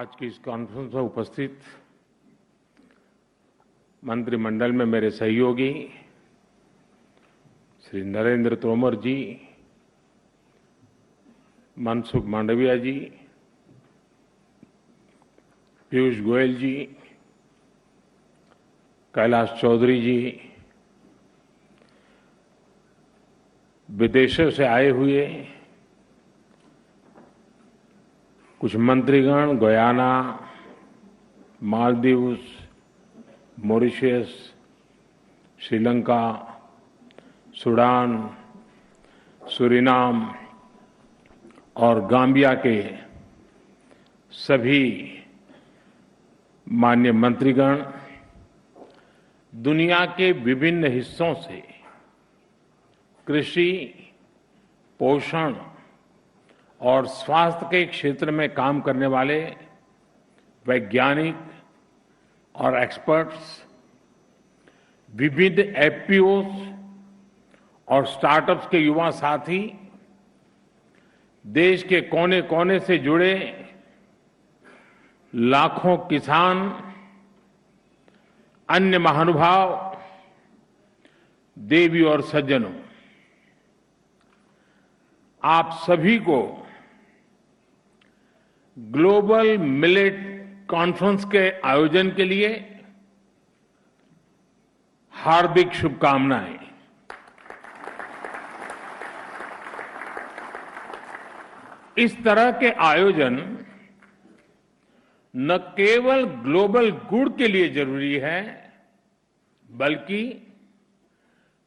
आज की इस कॉन्फ्रेंस में उपस्थित मंत्रिमंडल में मेरे सहयोगी श्री नरेंद्र तोमर जी, मनसुख मांडविया जी, पीयूष गोयल जी, कैलाश चौधरी जी, विदेशों से आए हुए कुछ मंत्रीगण, Guyana, Maldives, Mauritius, Sri Lanka, Sudan, Suriname और गाम्बिया के सभी माननीय मंत्रीगण, दुनिया के विभिन्न हिस्सों से कृषि, पोषण और स्वास्थ्य के क्षेत्र में काम करने वाले वैज्ञानिक और एक्सपर्ट्स, विविध एफपीओज और स्टार्टअप्स के युवा साथी, देश के कोने कोने से जुड़े लाखों किसान, अन्य महानुभाव, देवी और सज्जनों, आप सभी को ग्लोबल मिलेट कॉन्फ्रेंस के आयोजन के लिए हार्दिक शुभकामनाएं। इस तरह के आयोजन न केवल ग्लोबल गुड के लिए जरूरी है, बल्कि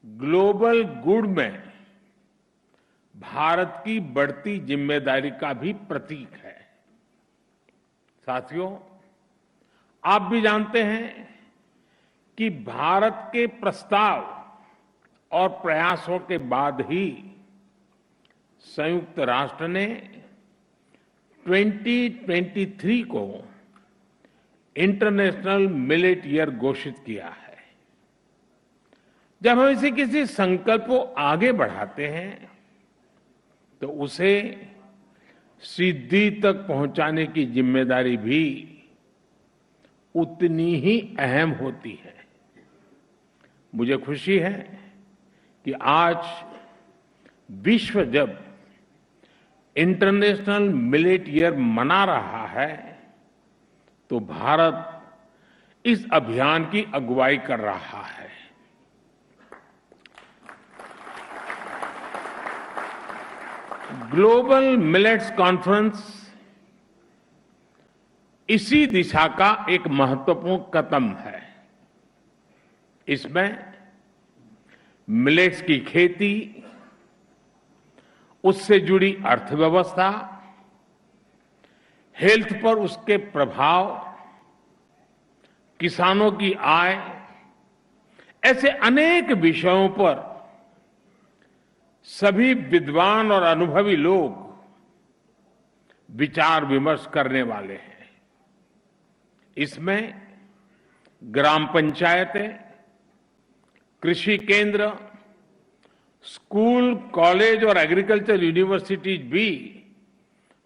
ग्लोबल गुड में भारत की बढ़ती जिम्मेदारी का भी प्रतीक है। साथियों, आप भी जानते हैं कि भारत के प्रस्ताव और प्रयासों के बाद ही संयुक्त राष्ट्र ने 2023 को इंटरनेशनल मिलेट ईयर घोषित किया है। जब हम इसे किसी संकल्प को आगे बढ़ाते हैं तो उसे सिद्धि तक पहुंचाने की जिम्मेदारी भी उतनी ही अहम होती है। मुझे खुशी है कि आज विश्व जब इंटरनेशनल मिलेट ईयर मना रहा है तो भारत इस अभियान की अगुवाई कर रहा है। ग्लोबल मिलेट्स कॉन्फ्रेंस इसी दिशा का एक महत्वपूर्ण कदम है। इसमें मिलेट्स की खेती, उससे जुड़ी अर्थव्यवस्था, हेल्थ पर उसके प्रभाव, किसानों की आय, ऐसे अनेक विषयों पर सभी विद्वान और अनुभवी लोग विचार विमर्श करने वाले हैं। इसमें ग्राम पंचायतें, कृषि केंद्र, स्कूल, कॉलेज और एग्रीकल्चर यूनिवर्सिटीज भी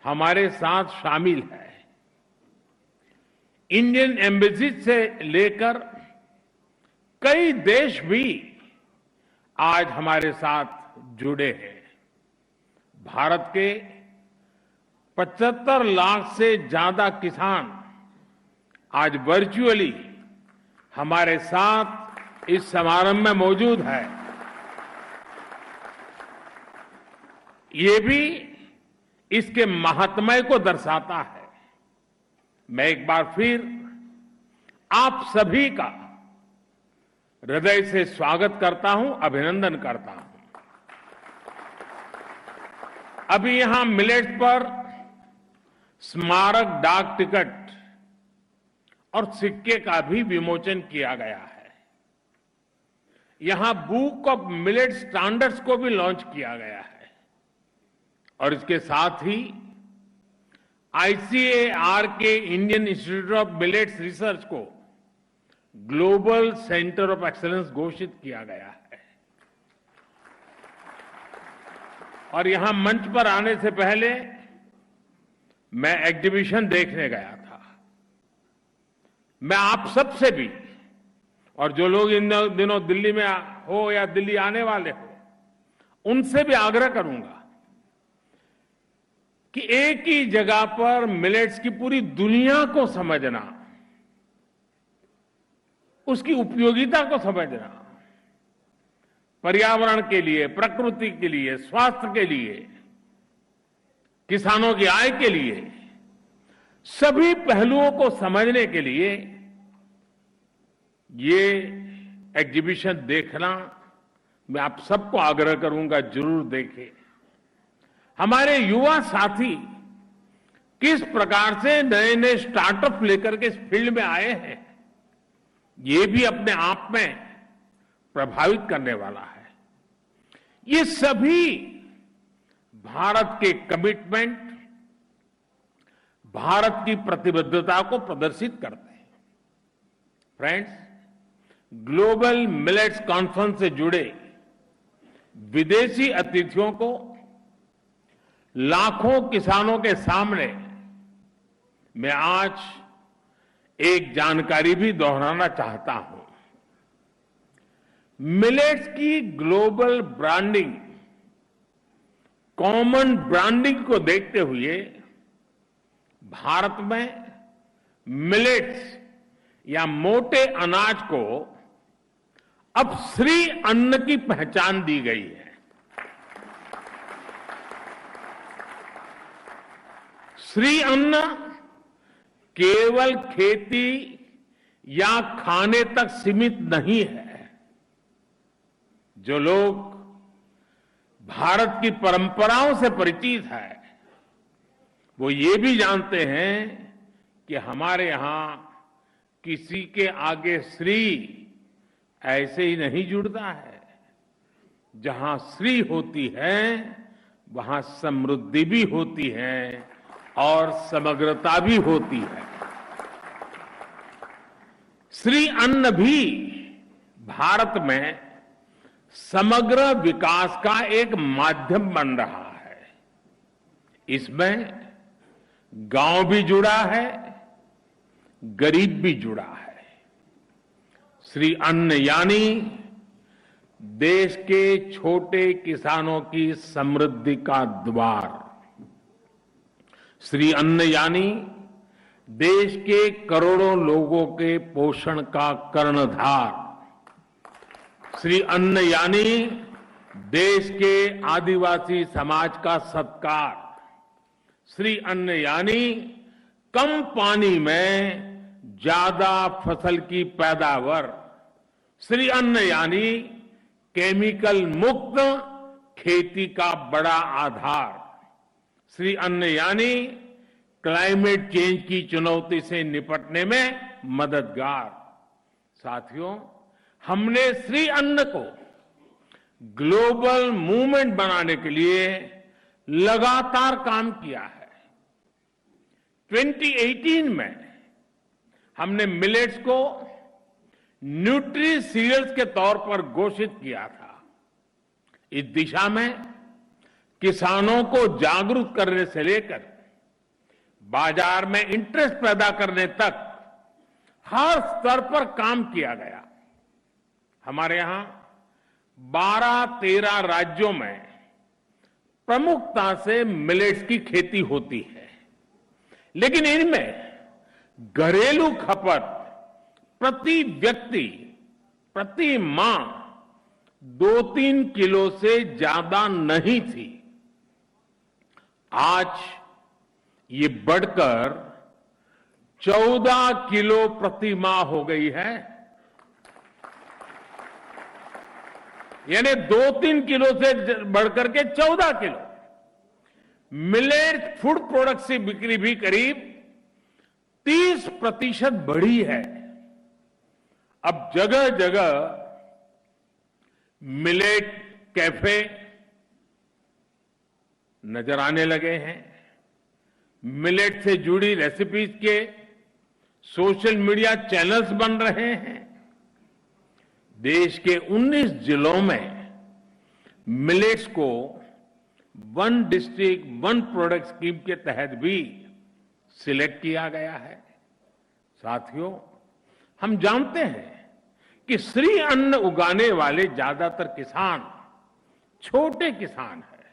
हमारे साथ शामिल है। इंडियन एम्बेसी से लेकर कई देश भी आज हमारे साथ जुड़े हैं। भारत के 75 लाख से ज्यादा किसान आज वर्चुअली हमारे साथ इस समारंभ में मौजूद है। ये भी इसके महात्म्य को दर्शाता है। मैं एक बार फिर आप सभी का हृदय से स्वागत करता हूं, अभिनंदन करता हूं। अभी यहां मिलेट्स पर स्मारक डाक टिकट और सिक्के का भी विमोचन किया गया है। यहां बुक ऑफ मिलेट स्टैंडर्ड्स को भी लॉन्च किया गया है और इसके साथ ही आईसीएआर के Indian institute of millets research को ग्लोबल सेंटर ऑफ एक्सीलेंस घोषित किया गया है। और यहां मंच पर आने से पहले मैं एग्जीबिशन देखने गया था। मैं आप सबसे भी, और जो लोग इन दिनों दिल्ली में हो या दिल्ली आने वाले हो, उनसे भी आग्रह करूंगा कि एक ही जगह पर मिलेट्स की पूरी दुनिया को समझना, उसकी उपयोगिता को समझना, पर्यावरण के लिए, प्रकृति के लिए, स्वास्थ्य के लिए, किसानों की आय के लिए, सभी पहलुओं को समझने के लिए ये एग्जीबिशन देखना मैं आप सबको आग्रह करूंगा, जरूर देखें। हमारे युवा साथी किस प्रकार से नए नए स्टार्टअप लेकर के इस फील्ड में आए हैं, ये भी अपने आप में प्रभावित करने वाला है। ये सभी भारत के कमिटमेंट, भारत की प्रतिबद्धता को प्रदर्शित करते हैं। फ्रेंड्स, ग्लोबल मिलेट्स कॉन्फ्रेंस से जुड़े विदेशी अतिथियों को लाखों किसानों के सामने मैं आज एक जानकारी भी दोहराना चाहता हूं। मिलेट्स की ग्लोबल ब्रांडिंग, कॉमन ब्रांडिंग को देखते हुए भारत में मिलेट्स या मोटे अनाज को अब श्री अन्न की पहचान दी गई है। श्री अन्न केवल खेती या खाने तक सीमित नहीं है। जो लोग भारत की परंपराओं से परिचित है, वो ये भी जानते हैं कि हमारे यहां किसी के आगे श्री ऐसे ही नहीं जुड़ता है। जहां श्री होती है वहां समृद्धि भी होती है और समग्रता भी होती है। श्री अन्न भी भारत में समग्र विकास का एक माध्यम बन रहा है। इसमें गांव भी जुड़ा है, गरीब भी जुड़ा है। श्री अन्न यानी देश के छोटे किसानों की समृद्धि का द्वार। श्री अन्न यानी देश के करोड़ों लोगों के पोषण का कर्णधार। श्री अन्न यानी देश के आदिवासी समाज का सत्कार। श्री अन्न यानी कम पानी में ज्यादा फसल की पैदावार। श्री अन्न यानी केमिकल मुक्त खेती का बड़ा आधार। श्री अन्न यानी क्लाइमेट चेंज की चुनौती से निपटने में मददगार। साथियों, हमने श्री अन्न को ग्लोबल मूवमेंट बनाने के लिए लगातार काम किया है। 2018 में हमने मिलेट्स को न्यूट्री सीरियल्स के तौर पर घोषित किया था। इस दिशा में किसानों को जागरूक करने से लेकर बाजार में इंटरेस्ट पैदा करने तक हर स्तर पर काम किया गया। हमारे यहां 12-13 राज्यों में प्रमुखता से मिलेट्स की खेती होती है, लेकिन इनमें घरेलू खपत प्रति व्यक्ति, प्रति माह 2-3 किलो से ज्यादा नहीं थी। आज ये बढ़कर 14 किलो प्रति माह हो गई है। यानी 2-3 किलो से बढ़कर के 14 किलो। मिलेट फूड प्रोडक्ट की बिक्री भी करीब 30% बढ़ी है। अब जगह जगह मिलेट कैफे नजर आने लगे हैं। मिलेट से जुड़ी रेसिपीज के सोशल मीडिया चैनल्स बन रहे हैं। देश के 19 जिलों में मिलेट्स को one district one product scheme के तहत भी सिलेक्ट किया गया है। साथियों, हम जानते हैं कि श्री अन्न उगाने वाले ज्यादातर किसान छोटे किसान हैं,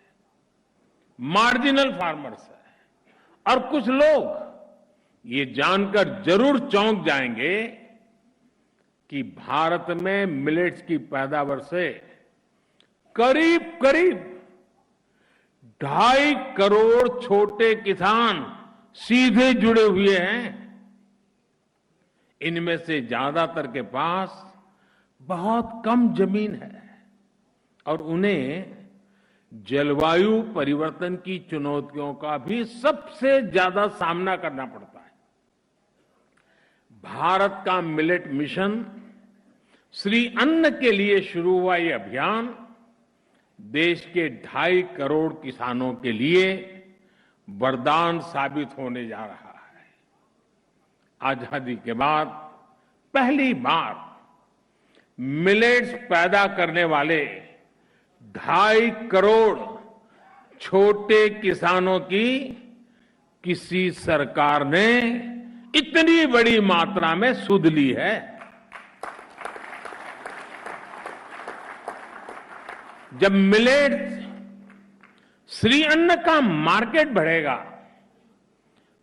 मार्जिनल फार्मर्स हैं। और कुछ लोग ये जानकर जरूर चौंक जाएंगे कि भारत में मिलेट्स की पैदावार से करीब करीब 2.5 करोड़ छोटे किसान सीधे जुड़े हुए हैं। इनमें से ज्यादातर के पास बहुत कम जमीन है और उन्हें जलवायु परिवर्तन की चुनौतियों का भी सबसे ज्यादा सामना करना पड़ता है। भारत का मिलेट मिशन श्री अन्न के लिए शुरू हुआ ये अभियान देश के 2.5 करोड़ किसानों के लिए वरदान साबित होने जा रहा है। आजादी के बाद पहली बार मिलेट्स पैदा करने वाले 2.5 करोड़ छोटे किसानों की किसी सरकार ने इतनी बड़ी मात्रा में सुध ली है। जब मिलेट्स श्री अन्न का मार्केट बढ़ेगा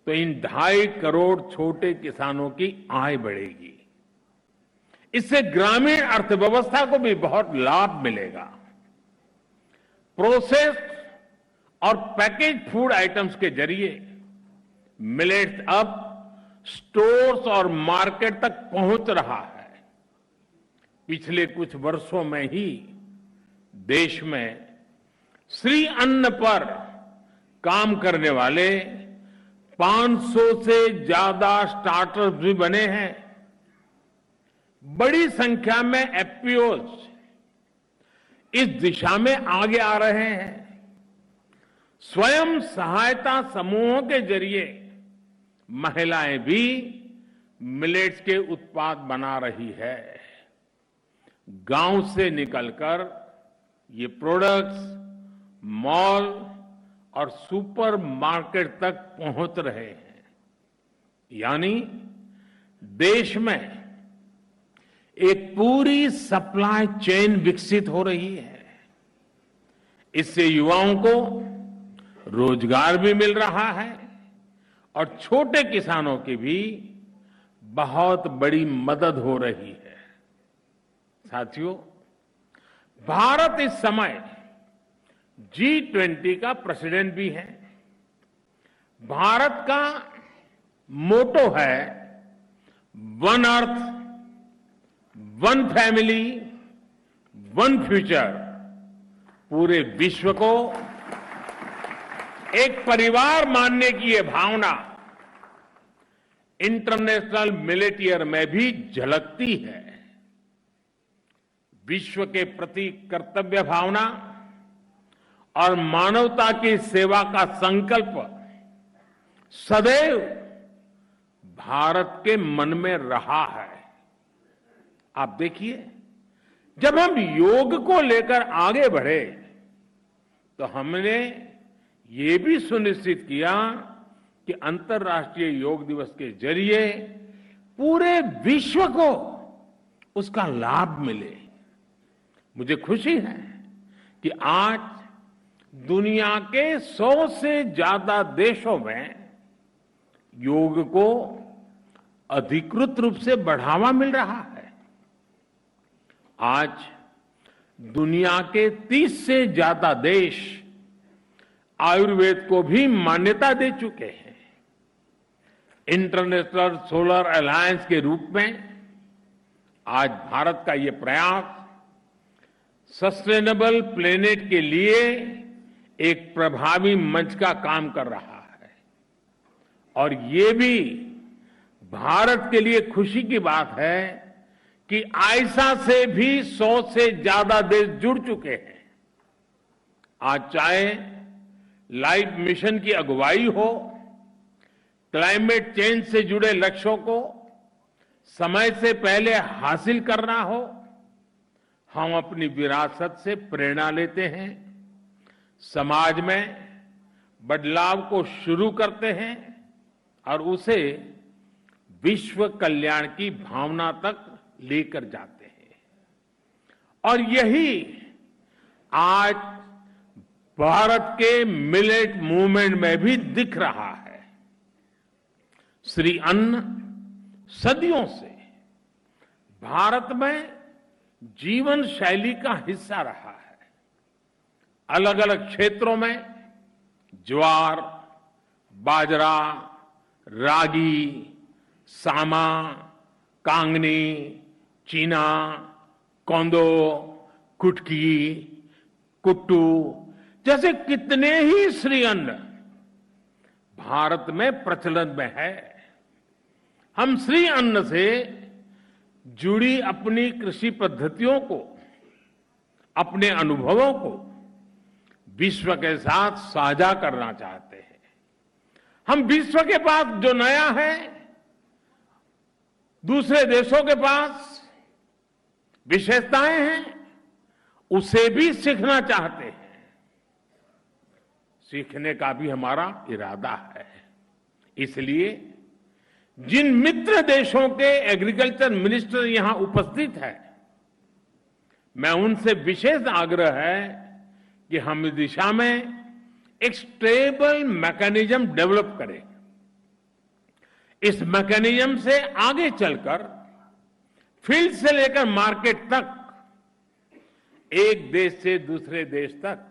तो इन 2.5 करोड़ छोटे किसानों की आय बढ़ेगी। इससे ग्रामीण अर्थव्यवस्था को भी बहुत लाभ मिलेगा। प्रोसेस्ड और पैकेज फूड आइटम्स के जरिए मिलेट्स अब स्टोर्स और मार्केट तक पहुंच रहा है। पिछले कुछ वर्षों में ही देश में श्री अन्न पर काम करने वाले 500 से ज्यादा स्टार्टअप्स भी बने हैं। बड़ी संख्या में एफपीओज इस दिशा में आगे आ रहे हैं। स्वयं सहायता समूहों के जरिए महिलाएं भी मिलेट्स के उत्पाद बना रही है। गांव से निकलकर ये प्रोडक्ट्स मॉल और सुपर मार्केट तक पहुंच रहे हैं। यानी देश में एक पूरी सप्लाई चेन विकसित हो रही है। इससे युवाओं को रोजगार भी मिल रहा है और छोटे किसानों की भी बहुत बड़ी मदद हो रही है। साथियों, भारत इस समय G20 का प्रेसिडेंट भी है। भारत का मोटो है one earth, one family, one future. पूरे विश्व को एक परिवार मानने की ये भावना इंटरनेशनल मिलेट ईयर में भी झलकती है। विश्व के प्रति कर्तव्य भावना और मानवता की सेवा का संकल्प सदैव भारत के मन में रहा है। आप देखिए, जब हम योग को लेकर आगे बढ़े तो हमने ये भी सुनिश्चित किया कि अंतर्राष्ट्रीय योग दिवस के जरिए पूरे विश्व को उसका लाभ मिले। मुझे खुशी है कि आज दुनिया के 100 से ज्यादा देशों में योग को अधिकृत रूप से बढ़ावा मिल रहा है। आज दुनिया के 30 से ज्यादा देश आयुर्वेद को भी मान्यता दे चुके हैं। इंटरनेशनल सोलर अलायंस के रूप में आज भारत का ये प्रयास सस्टेनेबल प्लेनेट के लिए एक प्रभावी मंच का काम कर रहा है। और ये भी भारत के लिए खुशी की बात है कि आयसा से भी 100 से ज्यादा देश जुड़ चुके हैं। आज चाहे लाइफ मिशन की अगुवाई हो, क्लाइमेट चेंज से जुड़े लक्ष्यों को समय से पहले हासिल करना हो, हम अपनी विरासत से प्रेरणा लेते हैं, समाज में बदलाव को शुरू करते हैं और उसे विश्व कल्याण की भावना तक लेकर जाते हैं। और यही आज भारत के मिलेट मूवमेंट में भी दिख रहा है। श्री अन्न सदियों से भारत में जीवन शैली का हिस्सा रहा है। अलग अलग क्षेत्रों में ज्वार, बाजरा, रागी, सामा, कांगनी, चीना, कोंदो, कुटकी, कुट्टू जैसे कितने ही श्री अन्न भारत में प्रचलन में है। हम श्री अन्न से जुड़ी अपनी कृषि पद्धतियों को, अपने अनुभवों को विश्व के साथ साझा करना चाहते हैं। हम विश्व के पास जो नया है, दूसरे देशों के पास विशेषताएं हैं, उसे भी सीखना चाहते हैं। सीखने का भी हमारा इरादा है। इसलिए जिन मित्र देशों के एग्रीकल्चर मिनिस्टर यहां उपस्थित हैं, मैं उनसे विशेष आग्रह है कि हम इस दिशा में एक स्टेबल मैकेनिज्म डेवलप करें। इस मैकेनिज्म से आगे चलकर फील्ड से लेकर मार्केट तक, एक देश से दूसरे देश तक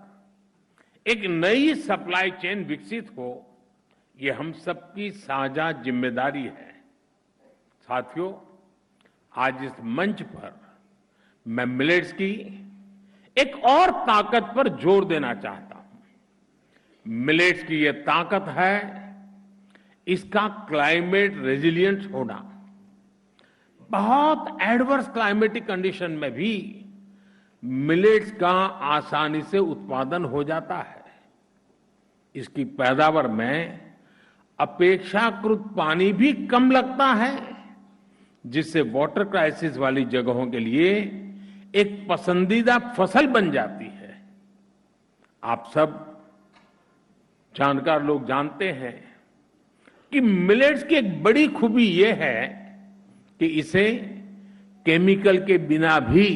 एक नई सप्लाई चेन विकसित हो, ये हम सबकी साझा जिम्मेदारी है। साथियों, आज इस मंच पर मैं मिलेट्स की एक और ताकत पर जोर देना चाहता हूं। मिलेट्स की ये ताकत है इसका क्लाइमेट रेजिलिएंट होना। बहुत एडवर्स क्लाइमेटिक कंडीशन में भी मिलेट्स का आसानी से उत्पादन हो जाता है। इसकी पैदावार में अपेक्षाकृत पानी भी कम लगता है, जिससे वाटर क्राइसिस वाली जगहों के लिए एक पसंदीदा फसल बन जाती है। आप सब जानकार लोग जानते हैं कि मिलेट्स की एक बड़ी खूबी यह है कि इसे केमिकल के बिना भी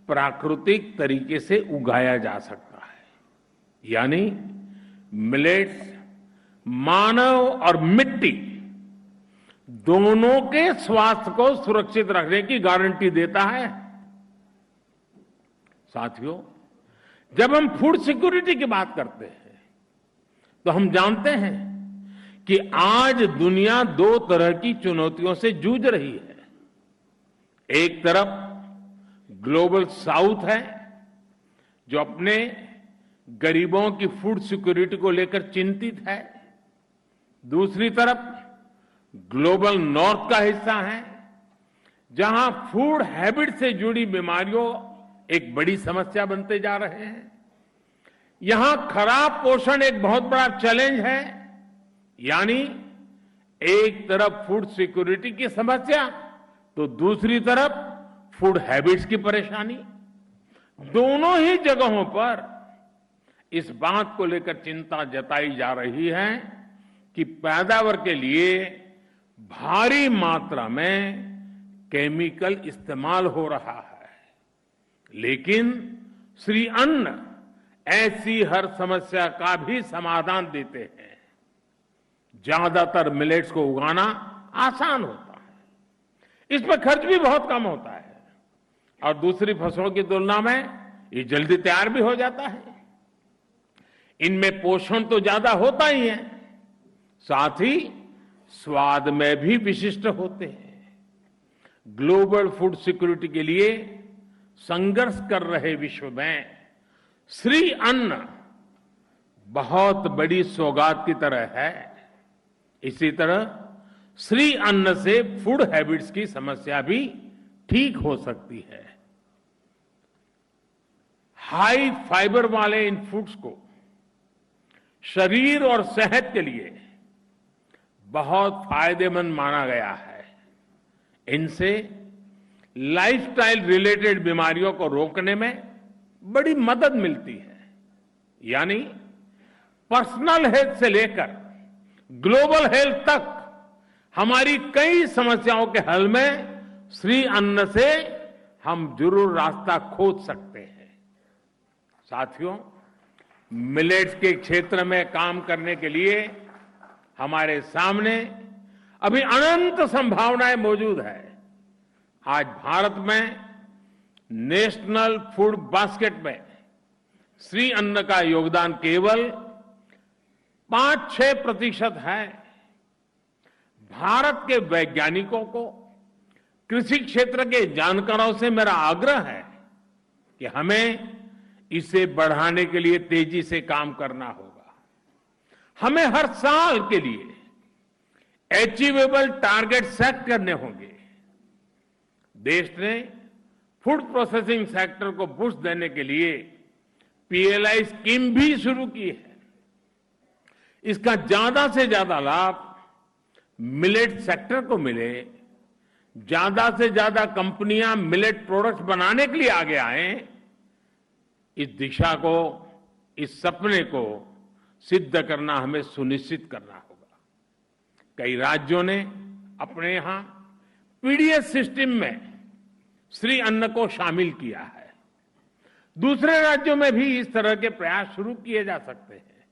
प्राकृतिक तरीके से उगाया जा सकता है। यानी मिलेट्स मानव और मिट्टी दोनों के स्वास्थ्य को सुरक्षित रखने की गारंटी देता है। साथियों, जब हम फूड सिक्योरिटी की बात करते हैं तो हम जानते हैं कि आज दुनिया दो तरह की चुनौतियों से जूझ रही है। एक तरफ ग्लोबल साउथ है, जो अपने गरीबों की फूड सिक्योरिटी को लेकर चिंतित है। दूसरी तरफ ग्लोबल नॉर्थ का हिस्सा है, जहां फूड हैबिट से जुड़ी बीमारियों एक बड़ी समस्या बनते जा रहे हैं। यहां खराब पोषण एक बहुत बड़ा चैलेंज है। यानी एक तरफ फूड सिक्योरिटी की समस्या तो दूसरी तरफ फूड हैबिट्स की परेशानी। दोनों ही जगहों पर इस बात को लेकर चिंता जताई जा रही है कि पैदावार के लिए भारी मात्रा में केमिकल इस्तेमाल हो रहा है। लेकिन श्री अन्न ऐसी हर समस्या का भी समाधान देते हैं। ज्यादातर मिलेट्स को उगाना आसान होता है, इसमें खर्च भी बहुत कम होता है और दूसरी फसलों की तुलना में ये जल्दी तैयार भी हो जाता है। इनमें पोषण तो ज्यादा होता ही है, साथ ही स्वाद में भी विशिष्ट होते हैं। ग्लोबल फूड सिक्योरिटी के लिए संघर्ष कर रहे विश्व में श्री अन्न बहुत बड़ी सौगात की तरह है। इसी तरह श्री अन्न से फूड हैबिट्स की समस्या भी ठीक हो सकती है। हाई फाइबर वाले इन फूड्स को शरीर और सेहत के लिए बहुत फायदेमंद माना गया है। इनसे लाइफस्टाइल रिलेटेड बीमारियों को रोकने में बड़ी मदद मिलती है। यानी पर्सनल हेल्थ से लेकर ग्लोबल हेल्थ तक हमारी कई समस्याओं के हल में श्री अन्न से हम जरूर रास्ता खोज सकते हैं। साथियों, मिलेट्स के क्षेत्र में काम करने के लिए हमारे सामने अभी अनंत संभावनाएं मौजूद है। आज भारत में नेशनल फूड बास्केट में श्री अन्न का योगदान केवल 5-6% है। भारत के वैज्ञानिकों को, कृषि क्षेत्र के जानकारों से मेरा आग्रह है कि हमें इसे बढ़ाने के लिए तेजी से काम करना होगा। हमें हर साल के लिए अचीवेबल टारगेट सेट करने होंगे। देश ने फूड प्रोसेसिंग सेक्टर को बूस्ट देने के लिए पीएलआई स्कीम भी शुरू की है। इसका ज्यादा से ज्यादा लाभ मिलेट सेक्टर को मिले, ज्यादा से ज्यादा कंपनियां मिलेट प्रोडक्ट्स बनाने के लिए आगे आए, इस दिशा को, इस सपने को सिद्ध करना हमें सुनिश्चित करना होगा। कई राज्यों ने अपने यहां पीडीएस सिस्टम में श्री अन्न को शामिल किया है। दूसरे राज्यों में भी इस तरह के प्रयास शुरू किए जा सकते हैं।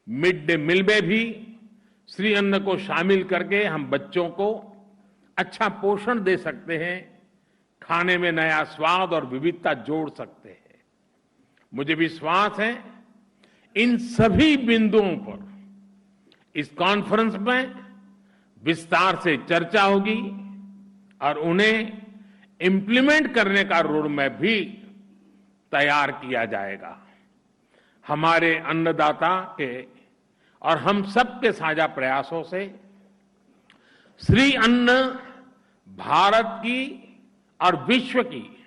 मिड डे मील में भी श्री अन्न को शामिल करके हम बच्चों को अच्छा पोषण दे सकते हैं, खाने में नया स्वाद और विविधता जोड़ सकते हैं। मुझे विश्वास है इन सभी बिंदुओं पर इस कॉन्फ्रेंस में विस्तार से चर्चा होगी और उन्हें इंप्लीमेंट करने का रोड मैप भी तैयार किया जाएगा। हमारे अन्नदाता के और हम सबके साझा प्रयासों से श्री अन्न भारत की और विश्व की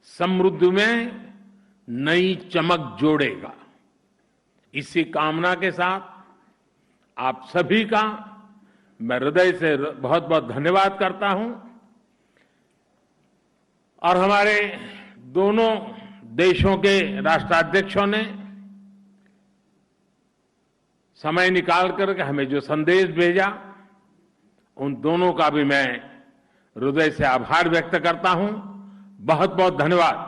समृद्धि में नई चमक जोड़ेगा। इसी कामना के साथ आप सभी का मैं हृदय से बहुत बहुत धन्यवाद करता हूं और हमारे दोनों देशों के राष्ट्राध्यक्षों ने समय निकाल कर हमें जो संदेश भेजा, उन दोनों का भी मैं हृदय से आभार व्यक्त करता हूं। बहुत बहुत धन्यवाद।